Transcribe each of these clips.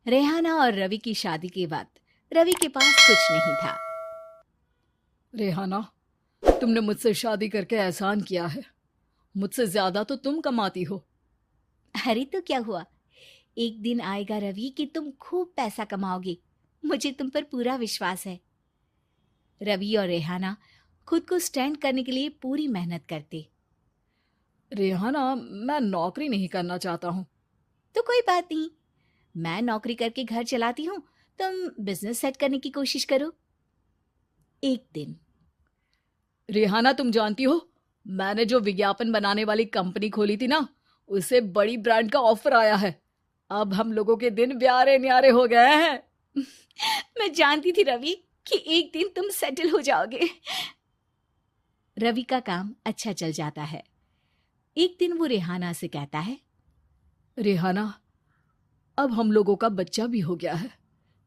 रेहाना और रवि की शादी के बाद रवि के पास कुछ नहीं था। रेहाना, तुमने मुझसे शादी करके एहसान किया है। मुझसे ज्यादा तो तुम कमाती हो। अरे तो क्या हुआ, एक दिन आएगा रवि कि तुम खूब पैसा कमाओगे। मुझे तुम पर पूरा विश्वास है। रवि और रेहाना खुद को स्टैंड करने के लिए पूरी मेहनत करते। रेहाना, मैं नौकरी नहीं करना चाहता हूँ। तो कोई बात नहीं, मैं नौकरी करके घर चलाती हूँ, तुम बिजनेस सेट करने की कोशिश करो। एक दिन रेहाना, तुम जानती हो, मैंने जो विज्ञापन बनाने वाली कंपनी खोली थी ना, उसे बड़ी ब्रांड का ऑफर आया है। अब हम लोगों के दिन ब्यारे न्यारे हो गए हैं। मैं जानती थी रवि कि एक दिन तुम सेटल हो जाओगे। रवि का काम अच्छा चल जाता है। एक दिन वो रेहाना से कहता है, रेहाना, अब हम लोगों का बच्चा भी हो गया है।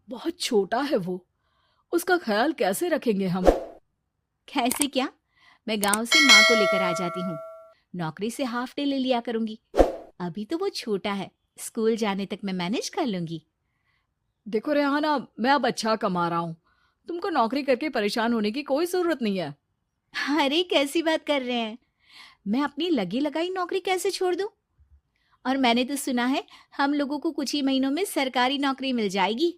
बहुत छोटा है वो। उसका ख्याल कैसे रखेंगे हम? कैसे क्या, मैं गांव से माँ को लेकर आ जाती हूँ। नौकरी से हाफ डे ले लिया करूंगी। अभी तो वो छोटा है, स्कूल जाने तक मैं मैनेज कर लूंगी। देखो रेहाना, मैं अब अच्छा कमा रहा हूँ। तुमको नौकरी करके परेशान होने की कोई जरूरत नहीं है। अरे कैसी बात कर रहे हैं, मैं अपनी लगी लगाई नौकरी कैसे छोड़ दूं? और मैंने तो सुना है हम लोगों को कुछ ही महीनों में सरकारी नौकरी मिल जाएगी।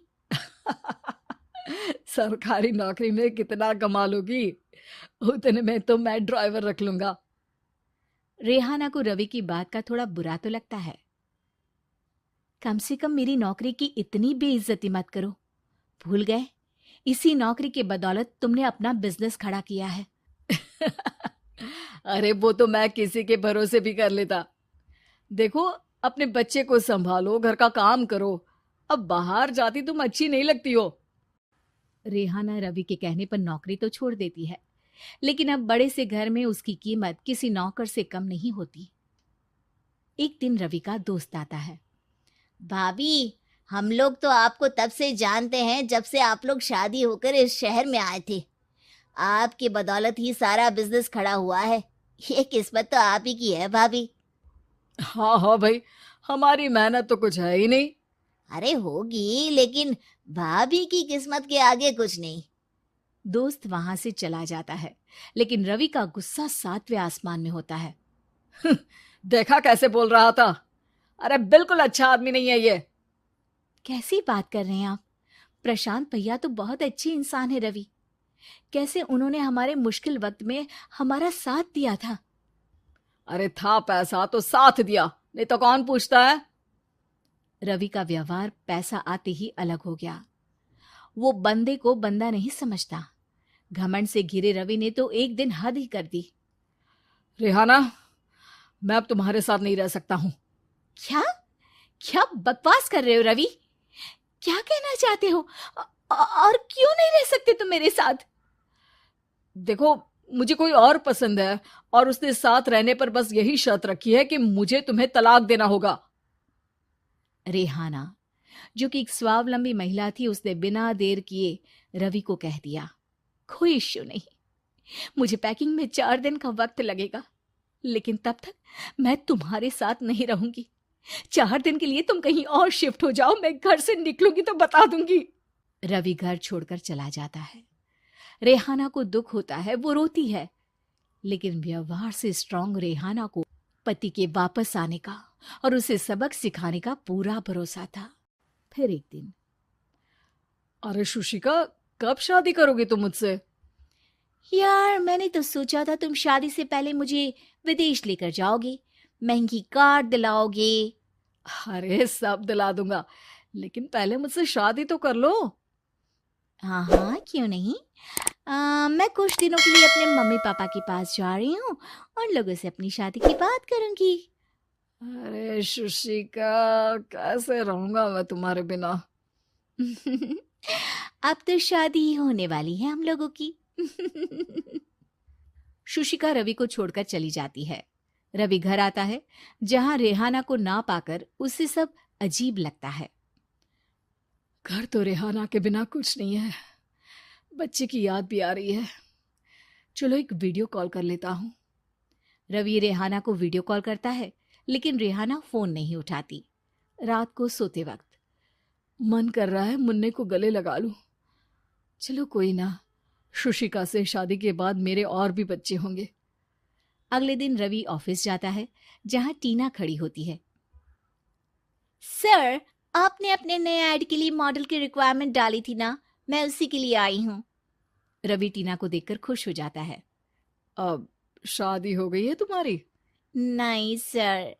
सरकारी नौकरी में कितना कमा लोगी? उतने में तो मैं ड्राइवर रख लूंगा। रेहाना को रवि की बात का थोड़ा बुरा तो लगता है। कम से कम मेरी नौकरी की इतनी बेइज्जती मत करो। भूल गए, इसी नौकरी के बदौलत तुमने अपना बिजनेस खड़ा किया है। अरे वो तो मैं किसी के भरोसे भी कर लेता। देखो, अपने बच्चे को संभालो, घर का काम करो। अब बाहर जाती तुम अच्छी नहीं लगती हो। रेहाना रवि के कहने पर नौकरी तो छोड़ देती है, लेकिन अब बड़े से घर में उसकी कीमत किसी नौकर से कम नहीं होती। एक दिन रवि का दोस्त आता है। भाभी, हम लोग तो आपको तब से जानते हैं जब से आप लोग शादी होकर इस शहर में आए थे। आपकी बदौलत ही सारा बिजनेस खड़ा हुआ है। ये किस्मत तो आप ही की है भाभी। हाँ हाँ भाई, हमारी मेहनत तो कुछ है ही नहीं। अरे होगी, लेकिन भाभी की किस्मत के आगे कुछ नहीं। दोस्त वहां से चला जाता है, लेकिन रवि का गुस्सा सातवें आसमान में होता है। देखा कैसे बोल रहा था? अरे बिल्कुल अच्छा आदमी नहीं है ये। कैसी बात कर रहे हैं आप? प्रशांत भैया तो बहुत अच्छे इंसान है रवि। कैसे उन्होंने हमारे मुश्किल वक्त में हमारा साथ दिया था। अरे था पैसा तो साथ दिया, नहीं तो कौन पूछता है? रवि का व्यवहार पैसा आते ही अलग हो गया। वो बंदे को बंदा नहीं समझता। घमंड से घिरे रवि ने तो एक दिन हद ही कर दी। रेहाना, मैं अब तुम्हारे साथ नहीं रह सकता हूँ। क्या क्या बकवास कर रहे हो रवि? क्या कहना चाहते हो? और क्यों नहीं रह सकते तुम मेरे साथ? देखो, मुझे कोई और पसंद है, और उसने साथ रहने पर बस यही शर्त रखी है कि मुझे तुम्हें तलाक देना होगा। रेहाना, जो कि एक स्वावलंबी महिला थी, उसने बिना देर किए रवि को कह दिया, कोई इश्यू नहीं, मुझे पैकिंग में 4 दिन का वक्त लगेगा, लेकिन तब तक मैं तुम्हारे साथ नहीं रहूंगी। 4 दिन के लिए तुम कहीं और शिफ्ट हो जाओ, मैं घर से निकलूंगी तो बता दूंगी। रवि घर छोड़कर चला जाता है। रेहाना को दुख होता है, वो रोती है, लेकिन व्यवहार से स्ट्रांग रेहाना को पति के वापस आने का और उसे सबक सिखाने का पूरा भरोसा था। फिर एक दिन, अरे शुशिका, कब शादी करोगे तुम मुझसे? यार मैंने तो सोचा था तुम शादी से पहले मुझे विदेश लेकर जाओगे, महंगी कार दिलाओगे। अरे सब दिला दूंगा, लेकिन पहले मुझसे शादी तो कर लो। हाँ हाँ, क्यों नहीं। मैं कुछ दिनों के लिए अपने मम्मी पापा के पास जा रही हूँ और लोगों से अपनी शादी की बात करूंगी। अरे शुशिका, कैसे रहूंगा मैं तुम्हारे बिना? अब तो शादी ही होने वाली है हम लोगों की। शुशिका रवि को छोड़कर चली जाती है। रवि घर आता है, जहां रेहाना को ना पाकर उसे सब अजीब लगता है। घर तो रेहाना के बिना कुछ नहीं है। बच्चे की याद भी आ रही है। चलो एक वीडियो कॉल कर लेता हूँ। रवि रेहाना को वीडियो कॉल करता है, लेकिन रेहाना फोन नहीं उठाती। रात को सोते वक्त मन कर रहा है मुन्ने को गले लगा लूं। चलो कोई ना, शुशिका से शादी के बाद मेरे और भी बच्चे होंगे। अगले दिन रवि ऑफिस जाता है, जहां टीना खड़ी होती है। सर, आपने अपने नए ऐड के लिए मॉडल की रिक्वायरमेंट डाली थी ना, मैं उसी के लिए आई हूँ। रवि टीना को देखकर खुश हो जाता है। अब शादी हो गई है तुम्हारी? नहीं सर,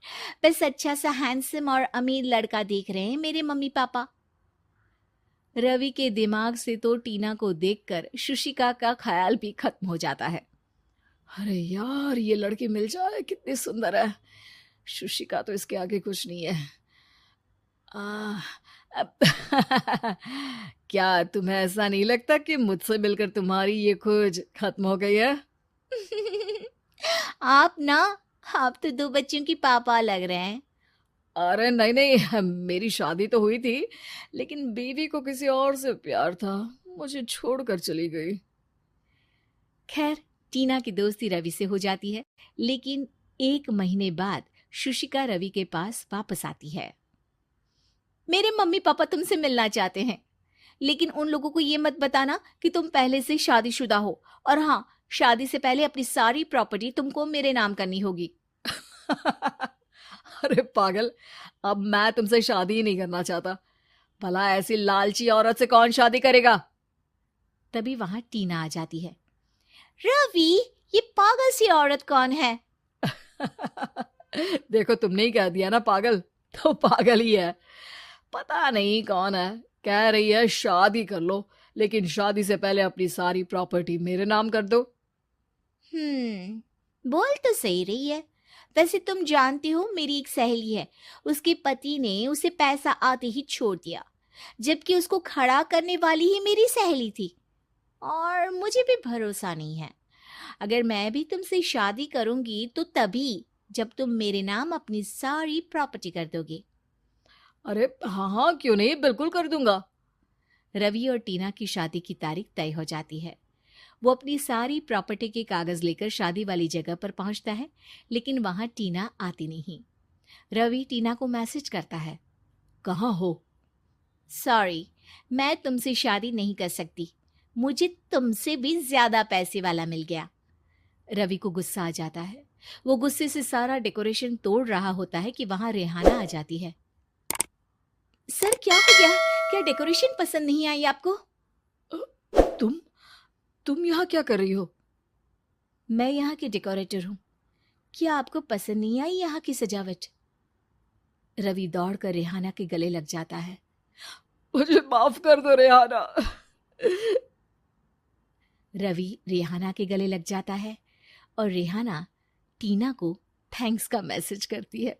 बस अच्छा सा हैंडसम और अमीर लड़का देख रहे हैं मेरे मम्मी पापा। रवि के दिमाग से तो टीना को देखकर शुशिका का ख्याल भी खत्म हो जाता है। अरे यार, ये लड़की मिल जाए कितनी सुंदर है। शुशिका तो इसके आगे कुछ नहीं है। आ, अब क्या तुम्हें ऐसा नहीं लगता कि मुझसे मिलकर तुम्हारी ये खोज खत्म हो गई है? आप ना, आप तो 2 बच्चों की पापा लग रहे हैं। अरे नहीं नहीं, मेरी शादी तो हुई थी, लेकिन बीवी को किसी और से प्यार था, मुझे छोड़कर चली गई। खैर, टीना की दोस्ती रवि से हो जाती है, लेकिन 1 महीने बाद शुशिका रवि के पास वापस आती है। मेरे मम्मी पापा तुमसे मिलना चाहते हैं, लेकिन उन लोगों को ये मत बताना कि तुम पहले से शादीशुदा हो, और हाँ, शादी से पहले अपनी सारी प्रॉपर्टी तुमको मेरे नाम करनी होगी। अरे पागल, अब मैं तुमसे शादी ही नहीं करना चाहता। भला ऐसी लालची औरत से कौन शादी करेगा? तभी वहां टीना आ जाती है। रवि, ये पागल सी औरत कौन है? देखो, तुमने ही कह दिया ना पागल, तो पागल ही है। पता नहीं कौन है, कह रही है शादी कर लो, लेकिन शादी से पहले अपनी सारी प्रॉपर्टी मेरे नाम कर दो। बोल तो सही रही है। वैसे तुम जानती हो, मेरी एक सहेली है, उसके पति ने उसे पैसा आते ही छोड़ दिया, जबकि उसको खड़ा करने वाली ही मेरी सहेली थी। और मुझे भी भरोसा नहीं है। अगर मैं भी तुमसे शादी करूंगी तो तभी, जब तुम मेरे नाम अपनी सारी प्रॉपर्टी कर दोगे। अरे हाँ हाँ, क्यों नहीं, बिल्कुल कर दूंगा। रवि और टीना की शादी की तारीख तय हो जाती है। वो अपनी सारी प्रॉपर्टी के कागज लेकर शादी वाली जगह पर पहुंचता है, लेकिन वहां टीना आती नहीं। रवि टीना को मैसेज करता है। कहाँ हो? सॉरी, मैं तुमसे शादी नहीं कर सकती, मुझे तुमसे भी ज्यादा पैसे वाला मिल गया। रवि को गुस्सा आ जाता है। वो गुस्से से सारा डेकोरेशन तोड़ रहा होता है कि वहां रेहाना आ जाती है। सर, क्या हो गया? क्या डेकोरेशन पसंद नहीं आई आपको? तुम यहाँ क्या कर रही हो? मैं यहाँ की डेकोरेटर हूँ। क्या आपको पसंद नहीं आई यहाँ की सजावट? रवि दौड़कर रेहाना के गले लग जाता है। मुझे माफ कर दो रेहाना। रवि रेहाना के गले लग जाता है और रेहाना टीना को थैंक्स का मैसेज करती है।